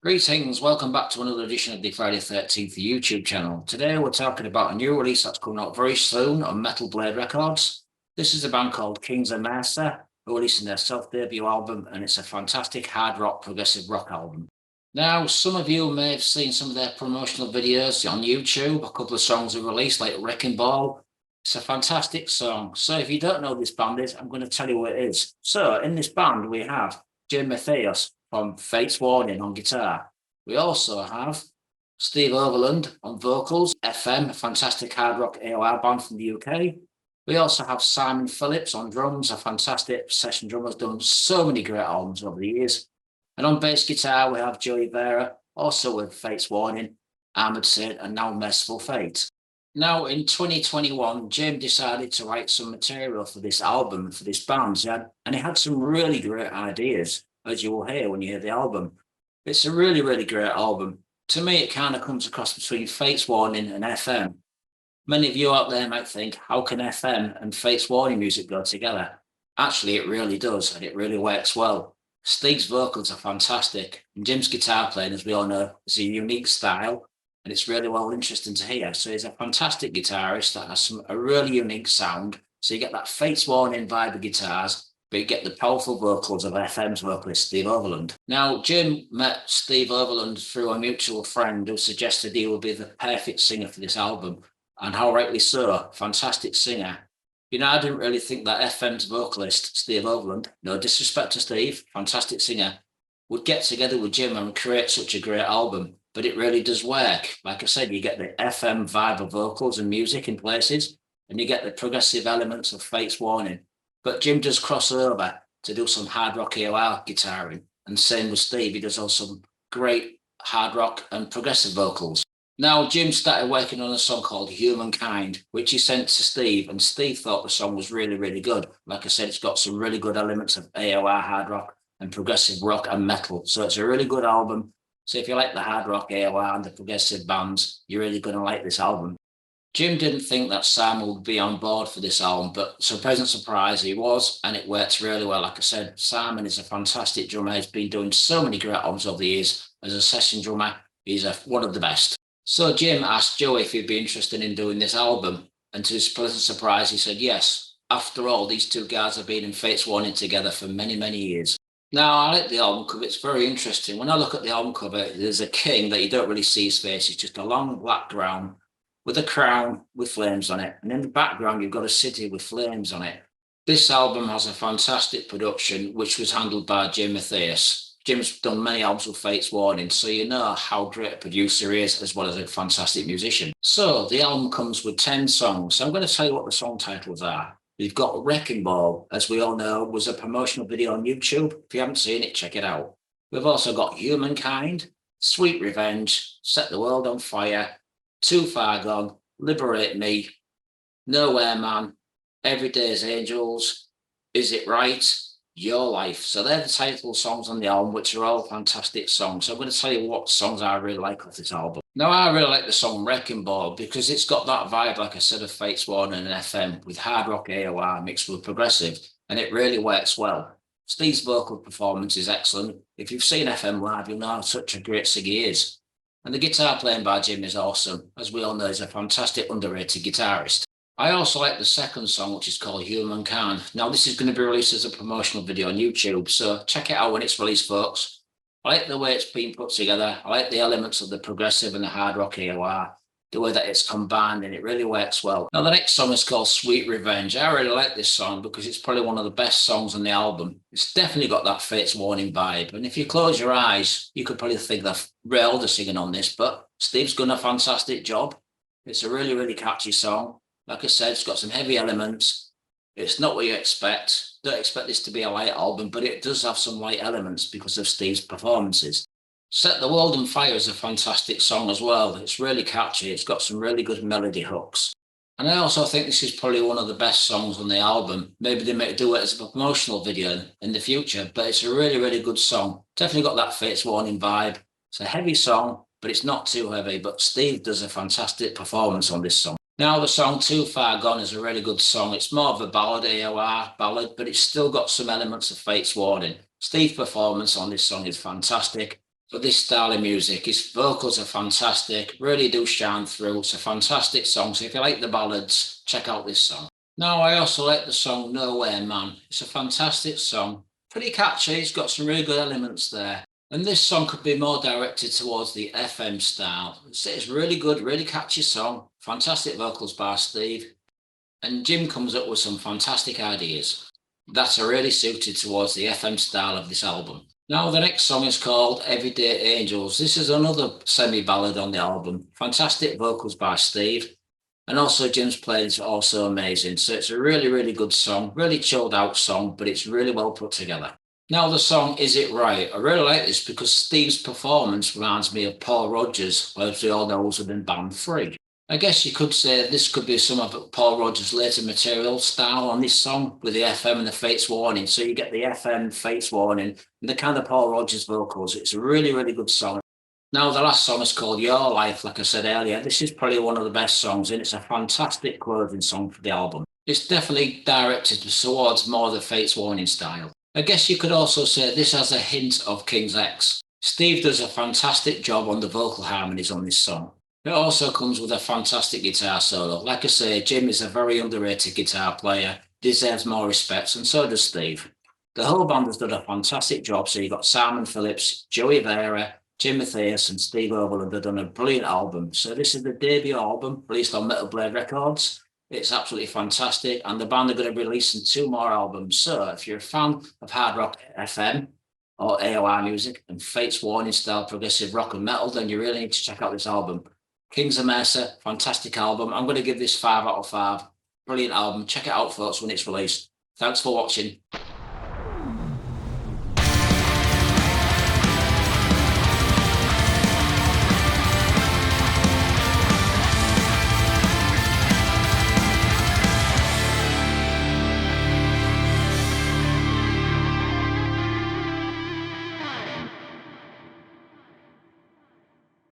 Greetings, welcome back to another edition of the Friday 13th YouTube channel. Today we're talking about a new release that's coming out very soon on Metal Blade Records. This is a band called Kings of Merica, who are releasing their self-debut album, and it's a fantastic hard rock, progressive rock album. Now, some of you may have seen some of their promotional videos on YouTube. A couple of songs are released, like Wrecking Ball. It's a fantastic song. So if you don't know who this band is, I'm going to tell you what it is. So in this band, we have Jim Matthias from Fate's Warning on guitar. We also have Steve Overland on vocals, FM, a fantastic hard rock AOR band from the UK. We also have Simon Phillips on drums, a fantastic session drummer, has done so many great albums over the years. And on bass guitar, we have Joey Vera, also with Fate's Warning, Armored Saint, and now Merciful Fate. Now, in 2021, Jim decided to write some material for this album, for this band, and he had some really great ideas, as you will hear when you hear the album. It's a really, really great album. To me, it kind of comes across between Fate's Warning and FM. Many of you out there might think, how can FM and Fate's Warning music go together? Actually, it really does, and it really works well. Steve's vocals are fantastic, and Jim's guitar playing, as we all know, is a unique style, and it's really well interesting to hear. So he's a fantastic guitarist that has a really unique sound. So you get that Fate's Warning vibe of guitars, but you get the powerful vocals of FM's vocalist, Steve Overland. Now, Jim met Steve Overland through a mutual friend who suggested he would be the perfect singer for this album, and how rightly so, fantastic singer. You know, I didn't really think that FM's vocalist, Steve Overland, no disrespect to Steve, fantastic singer, would get together with Jim and create such a great album, but it really does work. Like I said, you get the FM vibe of vocals and music in places, and you get the progressive elements of Fate's Warning. But Jim does cross over to do some hard rock AOR guitaring, and same with Steve, he does also some great hard rock and progressive vocals. Now, Jim started working on a song called Humankind, which he sent to Steve, and Steve thought the song was really, really good. Like I said, it's got some really good elements of AOR hard rock and progressive rock and metal. So it's a really good album. So if you like the hard rock AOR and the progressive bands, you're really going to like this album. Jim didn't think that Sam would be on board for this album, but surprising surprise, he was, and it works really well. Like I said, Simon is a fantastic drummer. He's been doing so many great albums over the years. As a session drummer, he's one of the best. So Jim asked Joey if he'd be interested in doing this album, and to his pleasant surprise, he said yes. After all, these two guys have been in Fate's Warning together for many, many years. Now, I like the album cover. It's very interesting. When I look at the album cover, there's a king that you don't really see his face. It's just a long black ground with a crown with flames on it. And in the background, you've got a city with flames on it. This album has a fantastic production, which was handled by Jim Matthias. Jim's done many albums with Fate's Warning, so you know how great a producer he is, as well as a fantastic musician. So the album comes with 10 songs. So I'm going to tell you what the song titles are. We've got Wrecking Ball, as we all know, was a promotional video on YouTube. If you haven't seen it, check it out. We've also got Humankind, Sweet Revenge, Set the World on Fire, Too Far Gone, Liberate Me, Nowhere Man, Everyday's Angels, Is It Right, Your Life. So they're the title songs on the album, which are all fantastic songs. So I'm going to tell you what songs I really like off this album. Now, I really like the song Wrecking Ball because it's got that vibe, like I said, of Fate's Warning and FM with hard rock AOR mixed with progressive, and it really works well. Steve's vocal performance is excellent. If you've seen FM live, you'll know how such a great singer he is. And the guitar playing by Jim is awesome. As we all know, he's a fantastic underrated guitarist. I also like the second song, which is called Humankind. Now, this is going to be released as a promotional video on YouTube, so check it out when it's released, folks. I like the way it's been put together. I like the elements of the progressive and the hard rock AOR, the way that it's combined, and it really works well. Now, the next song is called Sweet Revenge. I really like this song because it's probably one of the best songs on the album. It's definitely got that Fate's Warning vibe, and if you close your eyes, you could probably think that Ray Alder's singing on this, but Steve's done a fantastic job. It's a really, really catchy song. Like I said, it's got some heavy elements. It's not what you expect. Don't expect this to be a light album, but it does have some light elements because of Steve's performances. Set the World on Fire is a fantastic song as well. It's really catchy. It's got some really good melody hooks. And I also think this is probably one of the best songs on the album. Maybe they might do it as a promotional video in the future, but it's a really, really good song. Definitely got that Fate's Warning vibe. It's a heavy song, but it's not too heavy. But Steve does a fantastic performance on this song. Now, the song Too Far Gone is a really good song. It's more of a ballad, AOR ballad, but it's still got some elements of Fate's Warning. Steve's performance on this song is fantastic. for this style of music. His vocals are fantastic, really do shine through. It's a fantastic song. So if you like the ballads, check out this song. Now, I also like the song Nowhere Man. It's a fantastic song, pretty catchy. It's got some really good elements there. And this song could be more directed towards the FM style. It's really good, really catchy song. Fantastic vocals by Steve. And Jim comes up with some fantastic ideas that are really suited towards the FM style of this album. Now, the next song is called Everyday Angels. This is another semi-ballad on the album. Fantastic vocals by Steve. And also Jim's playing is also amazing. So it's a really, really good song, really chilled out song, but it's really well put together. Now, the song Is It Right? I really like this because Steve's performance reminds me of Paul Rodgers, as we all know, was within band 3. I guess you could say this could be some of Paul Rodgers' later material style on this song with the FM and the Fates Warning. So you get the FM, Fates Warning, and the kind of Paul Rodgers vocals. It's a really, really good song. Now, the last song is called Your Life, like I said earlier. This is probably one of the best songs, and it's a fantastic closing song for the album. It's definitely directed towards more the Fates Warning style. I guess you could also say this has a hint of King's X. Steve does a fantastic job on the vocal harmonies on this song. It also comes with a fantastic guitar solo. Like I say, Jim is a very underrated guitar player, deserves more respect, and so does Steve. The whole band has done a fantastic job. So you've got Simon Phillips, Joey Vera, Jim Matthias, and Steve Overland have done a brilliant album. So this is the debut album released on Metal Blade Records. It's absolutely fantastic, and the band are going to be releasing 2 more albums. So if you're a fan of hard rock FM or AOR music and Fates Warning style progressive rock and metal, then you really need to check out this album. Kings of Mercer, fantastic album. I'm going to give this 5 out of 5. Brilliant album. Check it out, folks, when it's released. Thanks for watching.